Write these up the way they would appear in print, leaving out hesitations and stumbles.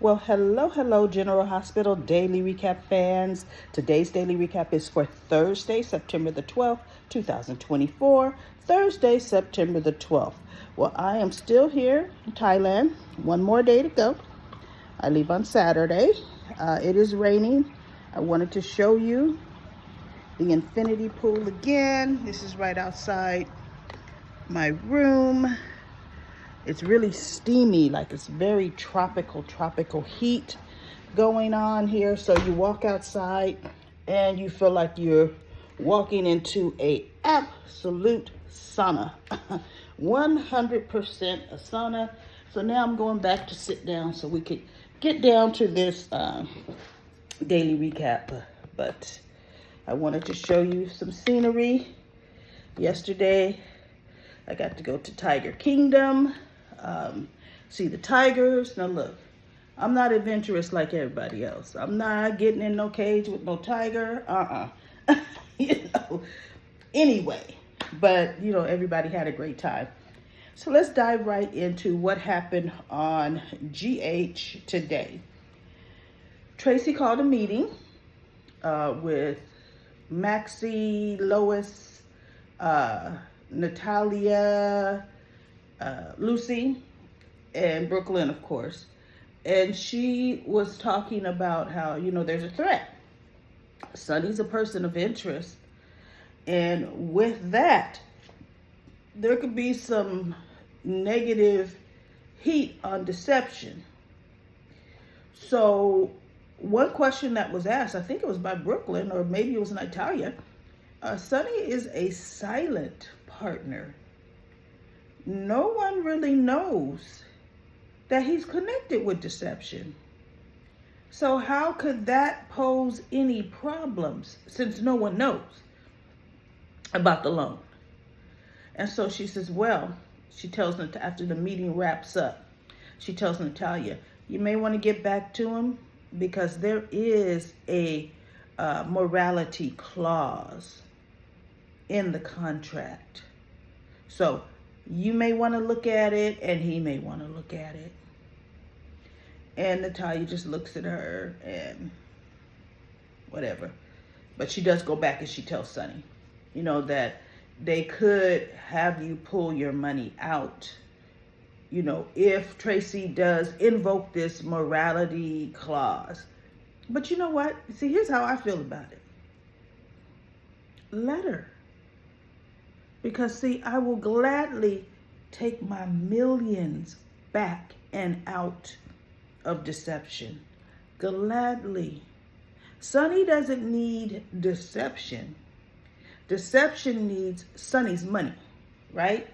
Well, hello, General Hospital Daily Recap fans. Today's Daily Recap is for Thursday, September the 12th, 2024. Thursday, September the 12th. Well, I am still here in Thailand. One more day to go. I leave on Saturday. It is raining. I wanted to show you the infinity pool again. This is right outside my room. It's really steamy, like it's very tropical heat going on here. So you walk outside and you feel like you're walking into a absolute sauna. 100% a sauna. So now I'm going back to sit down so we could get down to this daily recap. But I wanted to show you some scenery. Yesterday, I got to go to Tiger Kingdom. See the tigers. Now look, I'm not adventurous like everybody else. I'm not getting in no cage with no tiger. Anyway, but everybody had a great time. So let's dive right into what happened on GH today. Tracy called a meeting with Maxie, Lois, Natalia, Lucy, and Brooklyn, of course. And she was talking about how, there's a threat. Sonny's a person of interest. And with that, there could be some negative heat on deception. So one question that was asked, I think it was by Brooklyn, or maybe it was Natalia, Sonny is a silent partner. No one really knows that he's connected with deception. So how could that pose any problems since no one knows about the loan? And so she says, well, she tells them after the meeting wraps up, she tells Natalia, you may want to get back to him because there is a morality clause in the contract. So you may want to look at it and he may want to look at it. And Natalia just looks at her and whatever. But she does go back and she tells Sonny, that they could have you pull your money out, if Tracy does invoke this morality clause. But you know what? See, here's how I feel about it. Let her. Because, see, I will gladly take my millions back and out of deception. Gladly. Sonny doesn't need deception. Deception needs Sonny's money, right?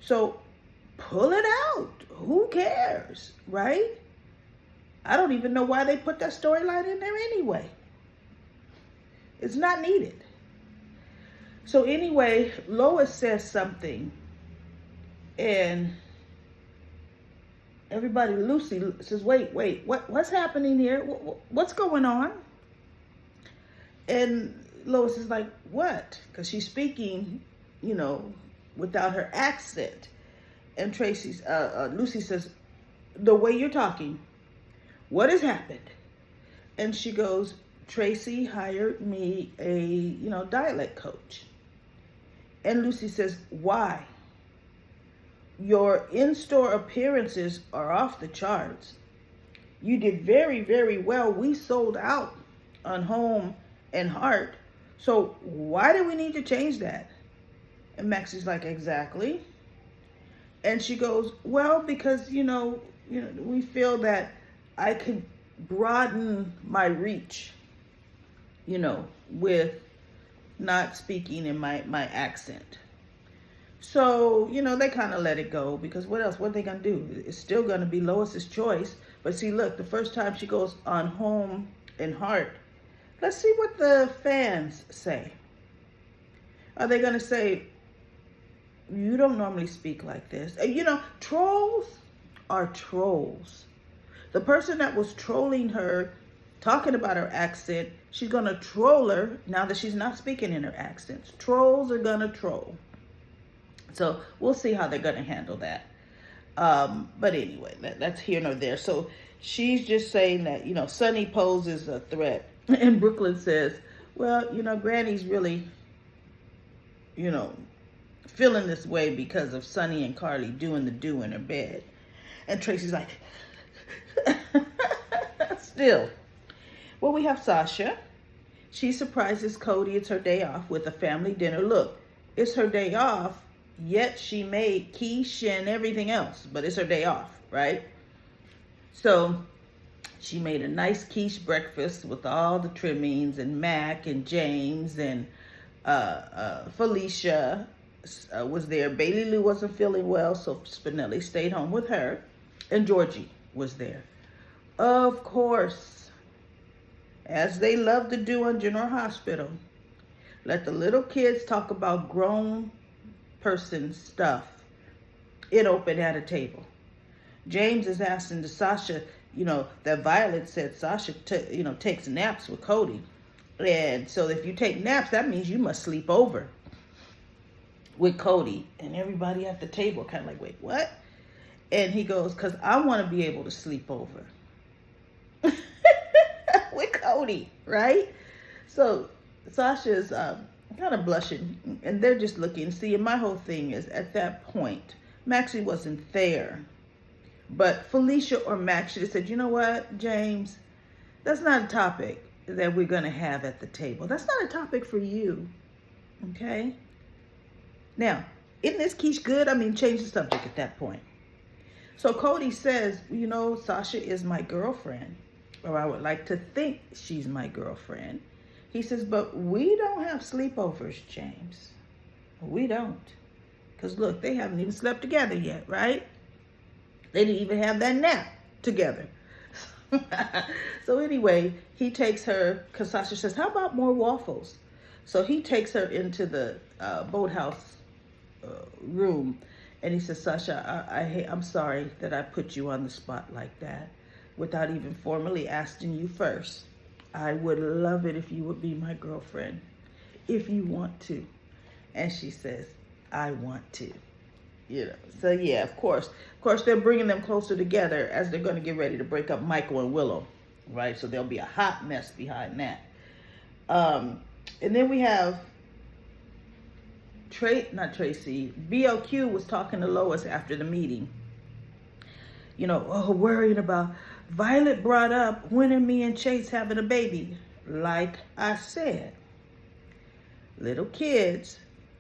So pull it out. Who cares, right? I don't even know why they put that storyline in there anyway. It's not needed. So anyway, Lois says something, and everybody, Lucy says, wait, what's happening here? What's going on? And Lois is like, what? Because she's speaking, without her accent. And Lucy says, the way you're talking, what has happened? And she goes, Tracy hired me a, dialect coach. And Lucy says, why? Your in-store appearances are off the charts. You did very, very well. We sold out on Home and Heart. So why do we need to change that? And Maxie's like, exactly. And she goes, well, because, we feel that I could broaden my reach, with not speaking in my accent. So, they kind of let it go because what else? What are they going to do? It's still going to be Lois's choice. But see, look, the first time she goes on Home and Heart, let's see what the fans say. Are they going to say, you don't normally speak like this? Trolls are trolls. The person that was trolling her, talking about her accent, she's going to troll her now that she's not speaking in her accents. Trolls are going to troll. So we'll see how they're going to handle that. But anyway, that's here nor there. So she's just saying that, Sonny poses a threat. And Brooklyn says, well, Granny's really, you know, feeling this way because of Sonny and Carly doing the do in her bed. And Tracy's like, still. Well, we have Sasha. She surprises Cody. It's her day off with a family dinner. Look, it's her day off, yet she made quiche and everything else, but it's her day off, right? So she made a nice quiche breakfast with all the trimmings, and Mac and James and Felicia was there. Bailey Lou wasn't feeling well, so Spinelli stayed home with her, and Georgie was there. Of course, as they love to do on General Hospital, let the little kids talk about grown person stuff. It opened at a table. James is asking to Sasha, that Violet said Sasha, takes naps with Cody. And so if you take naps, that means you must sleep over with Cody. And everybody at the table kind of like, wait, what? And he goes, because I want to be able to sleep over with Cody, right? So Sasha's kind of blushing, and they're just looking. See, and my whole thing is, at that point, Maxie wasn't there. But Felicia or Max should have said, you know what, James, that's not a topic that we're going to have at the table. That's not a topic for you, okay? Now, isn't this quiche good? I mean, change the subject at that point. So Cody says, Sasha is my girlfriend, or I would like to think she's my girlfriend. He says, but we don't have sleepovers, James. We don't. Because look, they haven't even slept together yet, right? They didn't even have that nap together. So anyway, he takes her, because Sasha says, how about more waffles? So he takes her into the boathouse room, and he says, Sasha, I'm sorry that I put you on the spot like that without even formally asking you first. I would love it if you would be my girlfriend, if you want to. And she says, I want to. So yeah, of course they're bringing them closer together as they're going to get ready to break up Michael and Willow, right? So there'll be a hot mess behind that. And then we have Tracy. BLQ was talking to Lois after the meeting. Worrying about, Violet brought up, when are me and Chase having a baby? Like I said, little kids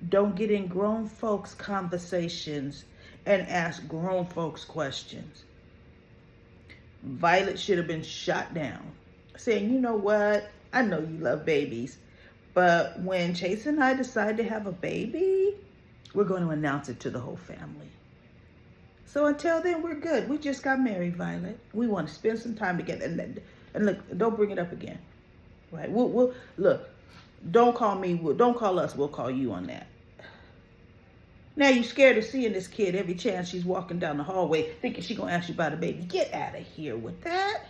don't get in grown folks' conversations and ask grown folks questions. Violet should have been shot down, saying, you know what? I know you love babies, but when Chase and I decide to have a baby, we're going to announce it to the whole family. So until then, we're good. We just got married, Violet. We want to spend some time together. And look, don't bring it up again, right? We'll look. Don't call me. Don't call us. We'll call you on that. Now you're scared of seeing this kid every chance she's walking down the hallway, thinking she's gonna ask you about a baby. Get out of here with that.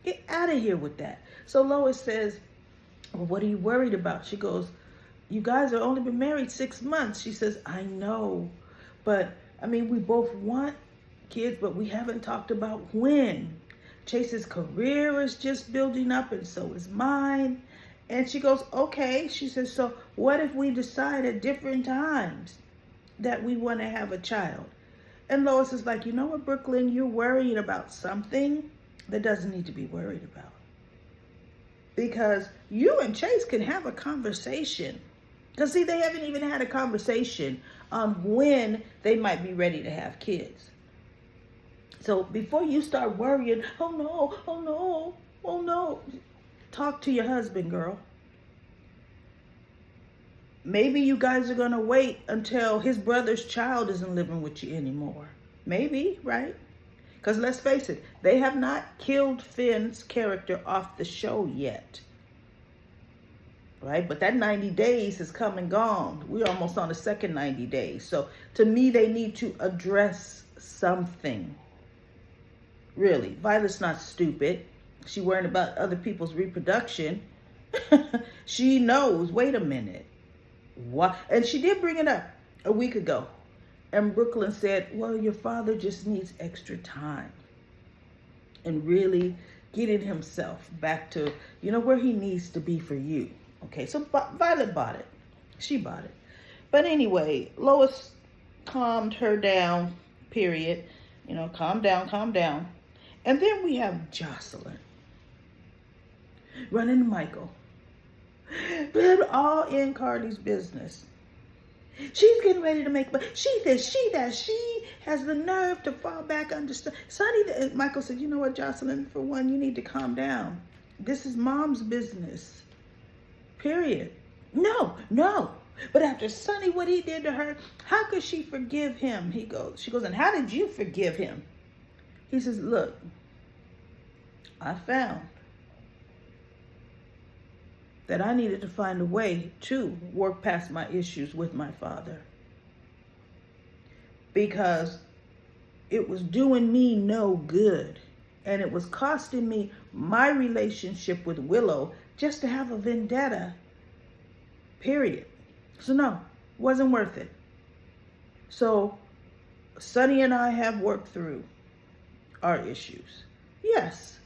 Get out of here with that. So Lois says, well, what are you worried about? She goes, you guys have only been married 6 months. She says, I know, but I mean, we both want kids, but we haven't talked about when. Chase's career is just building up, and so is mine. And she goes, okay. She says, so what if we decide at different times that we want to have a child? And Lois is like, you know what, Brooklyn, you're worrying about something that doesn't need to be worried about. Because you and Chase can have a conversation. Because see, they haven't even had a conversation on when they might be ready to have kids. So before you start worrying, oh no, talk to your husband, girl. Maybe you guys are going to wait until his brother's child isn't living with you anymore. Maybe, right? Because let's face it, they have not killed Finn's character off the show yet. Right? But that 90 days has come and gone. We're almost on the second 90 days. So to me, they need to address something. Really. Violet's not stupid. She worrying about other people's reproduction. She knows, wait a minute. What? And she did bring it up a week ago. And Brooklyn said, well, your father just needs extra time and really getting himself back to, where he needs to be for you. Okay, so Violet bought it. She bought it. But anyway, Lois calmed her down, period. Calm down, calm down. And then we have Josslyn running to Michael. But all in Carly's business. She's getting ready to make, but she this, she that. She has the nerve to fall back under stuff. Sonny, Michael said, you know what, Josslyn, for one, you need to calm down. This is mom's business. Period. No. But after Sonny, what he did to her, how could she forgive him? She goes, and how did you forgive him? He says, look, I found that I needed to find a way to work past my issues with my father, because it was doing me no good, and it was costing me my relationship with Willow just to have a vendetta, period. So no, wasn't worth it. So Sonny and I have worked through our issues. Yes.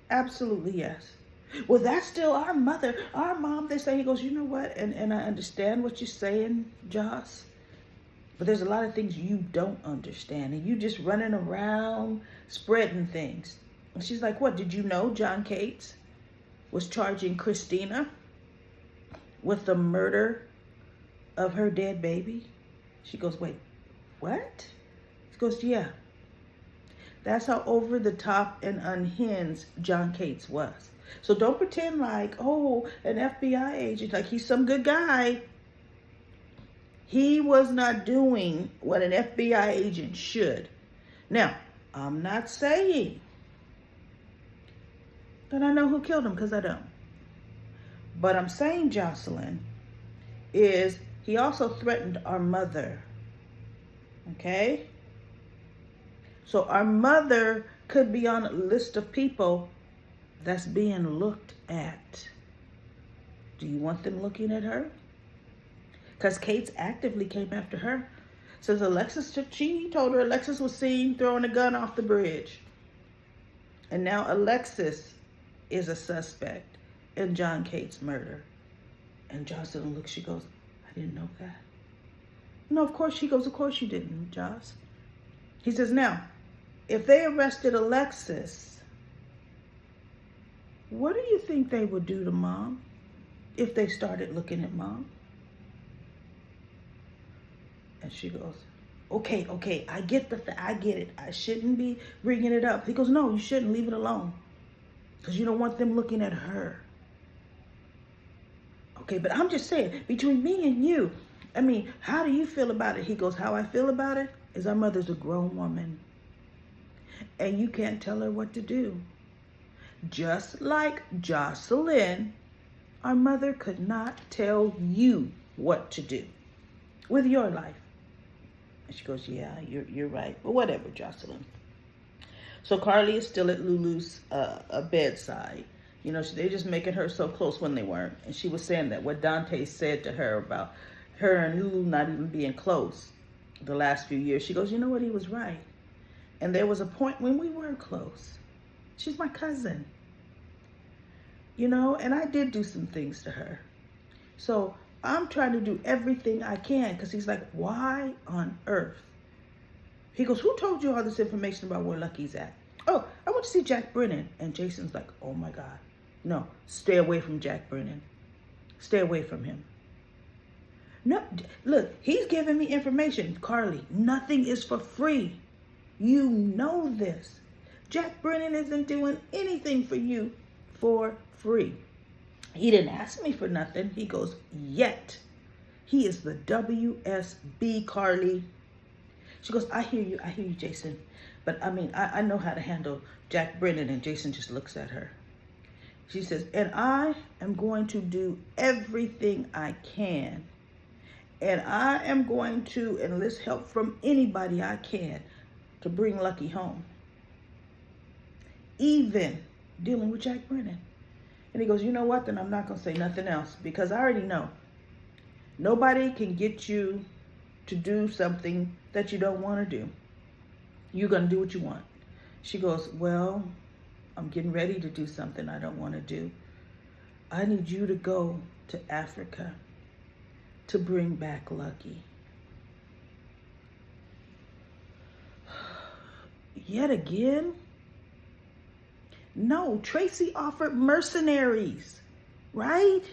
Absolutely yes. Well, that's still our mother, our mom. They say, he goes, you know what? And I understand what you're saying, Joss. But there's a lot of things you don't understand. And you just running around spreading things. And she's like, what? Did you know John Cates was charging Christina with the murder of her dead baby? She goes, wait, what? She goes, yeah. That's how over the top and unhinged John Cates was. So don't pretend like, oh, an FBI agent, like he's some good guy. He was not doing what an FBI agent should. Now, I'm not saying that I know who killed him, because I don't. But I'm saying, Josslyn, is he also threatened our mother. Okay? So our mother could be on a list of people that's being looked at. Do you want them looking at her? Because Cates actively came after her. Says Alexis, she told her Alexis was seen throwing a gun off the bridge. And now Alexis is a suspect in John Cates' murder. And Josslyn looks, she goes, I didn't know that. No, of course, she goes, of course you didn't, Joss. He says, now, if they arrested Alexis, what do you think they would do to Mom if they started looking at Mom? And she goes, okay, I get it. I shouldn't be bringing it up. He goes, no, you shouldn't. Leave it alone. Because you don't want them looking at her. Okay, but I'm just saying, between me and you, I mean, how do you feel about it? He goes, how I feel about it is our mother's a grown woman. And you can't tell her what to do. Just like Josslyn, our mother could not tell you what to do with your life. And she goes, yeah, you're right. But whatever, Josslyn. So Carly is still at Lulu's bedside. They're just making her so close when they weren't. And she was saying that what Dante said to her about her and Lulu not even being close the last few years. She goes, you know what? He was right. And there was a point when we were close. She's my cousin. And I did do some things to her. So I'm trying to do everything I can, because he's like, why on earth? He goes, who told you all this information about where Lucky's at? Oh, I want to see Jack Brennan. And Jason's like, oh my God. No, stay away from Jack Brennan. Stay away from him. No, look, he's giving me information. Carly, nothing is for free. You know this. Jack Brennan isn't doing anything for you for free. He didn't ask me for nothing. He goes, yet. He is the WSB, Carly. She goes, I hear you, Jason. But I know how to handle Jack Brennan. And Jason just looks at her. She says, and I am going to do everything I can. And I am going to enlist help from anybody I can to bring Lucky home. Even dealing with Jack Brennan. And he goes, you know what? Then I'm not going to say nothing else, because I already know. Nobody can get you to do something that you don't want to do. You're going to do what you want. She goes, well, I'm getting ready to do something I don't want to do. I need you to go to Africa to bring back Lucky. Yet again? No, Tracy offered mercenaries, right?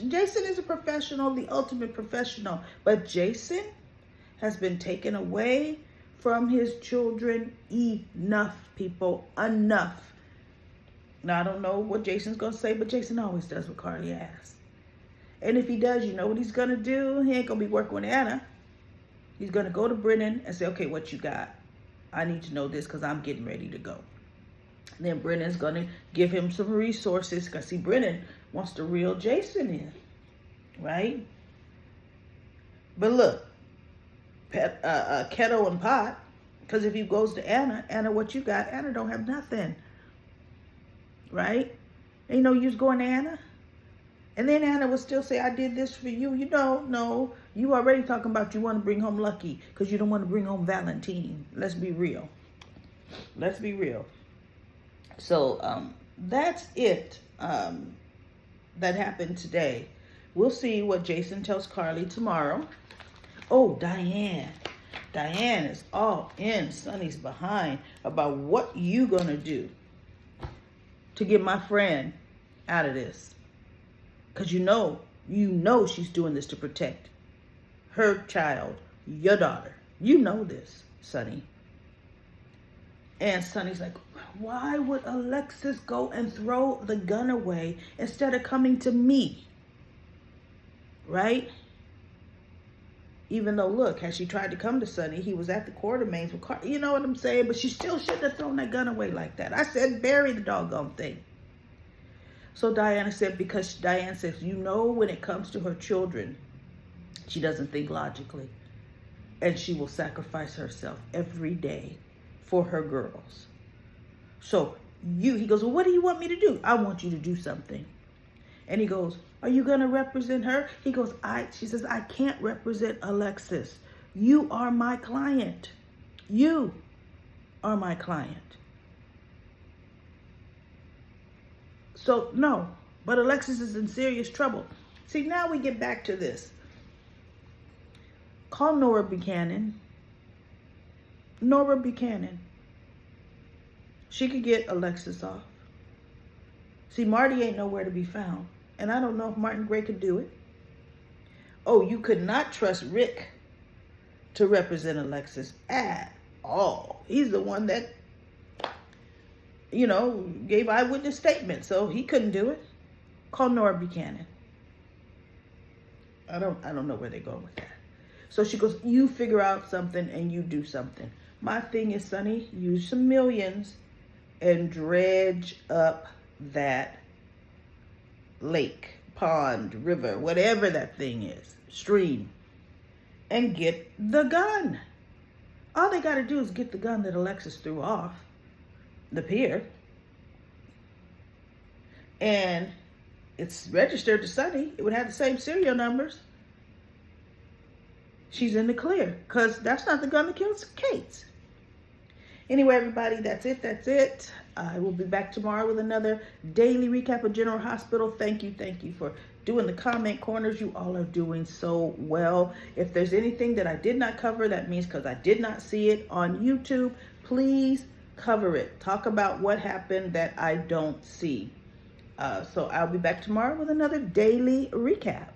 Jason is a professional, the ultimate professional. But Jason has been taken away from his children enough, people, enough. Now, I don't know what Jason's going to say, but Jason always does what Carly asks. And if he does, you know what he's going to do? He ain't going to be working with Anna. He's going to go to Brennan and say, okay, what you got? I need to know this because I'm getting ready to go. And then Brennan's going to give him some resources because, see, Brennan wants to reel Jason in, right? But look, kettle and pot, because if he goes to Anna, what you got? Anna don't have nothing, right? Ain't no use going to Anna. And then Anna would still say, I did this for you. You don't know. You already talking about you want to bring home Lucky because you don't want to bring home Valentine. Let's be real. Let's be real. So that's it that happened today. We'll see what Jason tells Carly tomorrow. Oh, Diane. Diane is all in Sonny's behind about what you gonna do to get my friend out of this. Because you know she's doing this to protect her child, your daughter. You know this, Sonny. And Sonny's like, why would Alexis go and throw the gun away instead of coming to me? Right? Even though, look, had she tried to come to Sonny, he was at the Quartermains with Carly. You know what I'm saying? But she still shouldn't have thrown that gun away like that. I said, bury the doggone thing. So Diana said, because Diane says, you know, when it comes to her children, she doesn't think logically. And she will sacrifice herself every day for her girls. So he goes, well, what do you want me to do? I want you to do something. And he goes, are you going to represent her? He goes, she says, I can't represent Alexis. You are my client. You are my client. So no, but Alexis is in serious trouble. See, now we get back to this. Call Nora Buchanan. Nora Buchanan. She could get Alexis off. See, Marty ain't nowhere to be found. And I don't know if Martin Gray could do it. Oh, you could not trust Rick to represent Alexis at all. He's the one that, you know, gave eyewitness statements. So he couldn't do it. Call Nora Buchanan. I don't know where they're going with that. So she goes, you figure out something and you do something. My thing is, Sonny, use some millions and dredge up that lake, pond, river, whatever that thing is, stream, and get the gun. All they got to do is get the gun that Alexis threw off the pier. And it's registered to Sonny. It would have the same serial numbers. She's in the clear because that's not the gun that kills Kate. Anyway, everybody, that's it. That's it. I will be back tomorrow with another daily recap of General Hospital. Thank you for doing the comment corners. You all are doing so well. If there's anything that I did not cover, that means because I did not see it on YouTube, please cover it. Talk about what happened that I don't see. So I'll be back tomorrow with another daily recap.